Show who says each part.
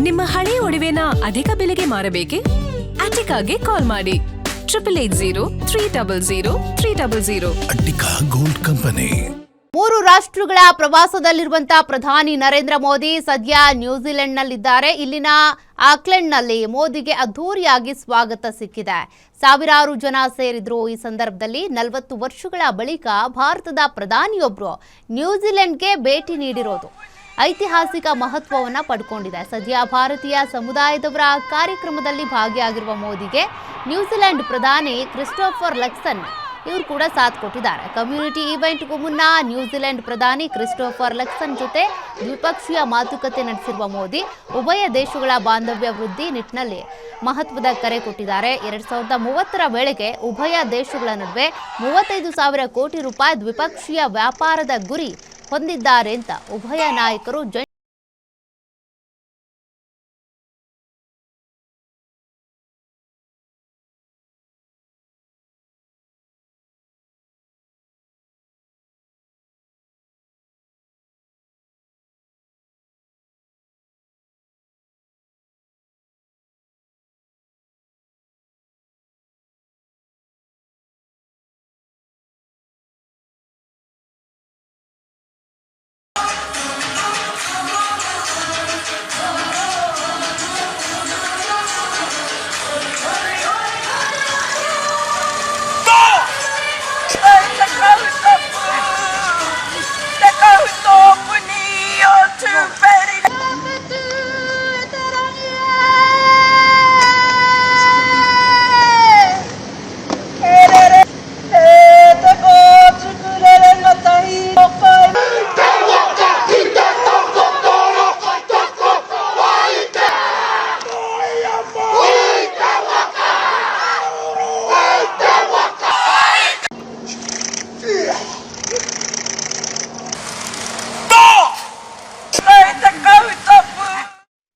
Speaker 1: ನಿಮ್ಮ ಹಳೆಯ ಒಡವೆನ ಅಧಿಕ ಬೆಲೆಗೆ ಮಾರಬೇಕೆ? ಅಟಿಕಾಗೆ ಕಾಲ್ ಮಾಡಿ 8803000300.
Speaker 2: Attica gold company.
Speaker 3: 3 ರಾಷ್ಟ್ರಗಳ ಪ್ರವಾಸದಲ್ಲಿರುವಂತಹ ಪ್ರಧಾನಿ ನರೇಂದ್ರ ಮೋದಿ ಸದ್ಯ ನ್ಯೂಜಿಲೆಂಡ್ನಲ್ಲಿದ್ದಾರೆ. ಇಲ್ಲಿನ ಆಕ್ಲೆಂಡ್ನಲ್ಲಿ ಮೋದಿಗೆ ಅದ್ಧೂರಿಯಾಗಿ ಸ್ವಾಗತ ಸಿಕ್ಕಿದೆ. ಸಾವಿರಾರು ಜನ ಸೇರಿದ್ರು. ಈ ಸಂದರ್ಭದಲ್ಲಿ 40 ವರ್ಷಗಳ ಬಳಿಕ ಭಾರತದ ಪ್ರಧಾನಿಯೊಬ್ಬರು ನ್ಯೂಜಿಲೆಂಡ್ಗೆ ಭೇಟಿ ನೀಡಿರೋದು ಐತಿಹಾಸಿಕ ಮಹತ್ವವನ್ನು ಪಡ್ಕೊಂಡಿದೆ. ಸದ್ಯ ಭಾರತೀಯ ಸಮುದಾಯದವರ ಕಾರ್ಯಕ್ರಮದಲ್ಲಿ ಭಾಗಿಯಾಗಿರುವ ಮೋದಿಗೆ ನ್ಯೂಜಿಲೆಂಡ್ ಪ್ರಧಾನಿ ಕ್ರಿಸ್ಟೋಫರ್ ಲಕ್ಸನ್ ಇವರು ಕೂಡ ಸಾಥ್ ಕೊಟ್ಟಿದ್ದಾರೆ. ಕಮ್ಯುನಿಟಿ ಈವೆಂಟ್ಗೂ ಮುನ್ನ ನ್ಯೂಜಿಲೆಂಡ್ ಪ್ರಧಾನಿ ಕ್ರಿಸ್ಟೋಫರ್ ಲಕ್ಸನ್ ಜೊತೆ ದ್ವಿಪಕ್ಷೀಯ ಮಾತುಕತೆ ನಡೆಸಿರುವ ಮೋದಿ ಉಭಯ ದೇಶಗಳ ಬಾಂಧವ್ಯ ವೃದ್ಧಿ ನಿಟ್ಟಿನಲ್ಲಿ ಮಹತ್ವದ ಕರೆ ಕೊಟ್ಟಿದ್ದಾರೆ. 2030ರ ವೇಳೆಗೆ ಉಭಯ ದೇಶಗಳ ನಡುವೆ 35,000 ಕೋಟಿ ರೂಪಾಯಿ ದ್ವಿಪಕ್ಷೀಯ ವ್ಯಾಪಾರದ ಗುರಿ ಹೊಂದಿದ್ದಾರೆ ಅಂತ ಉಭಯ ನಾಯಕರು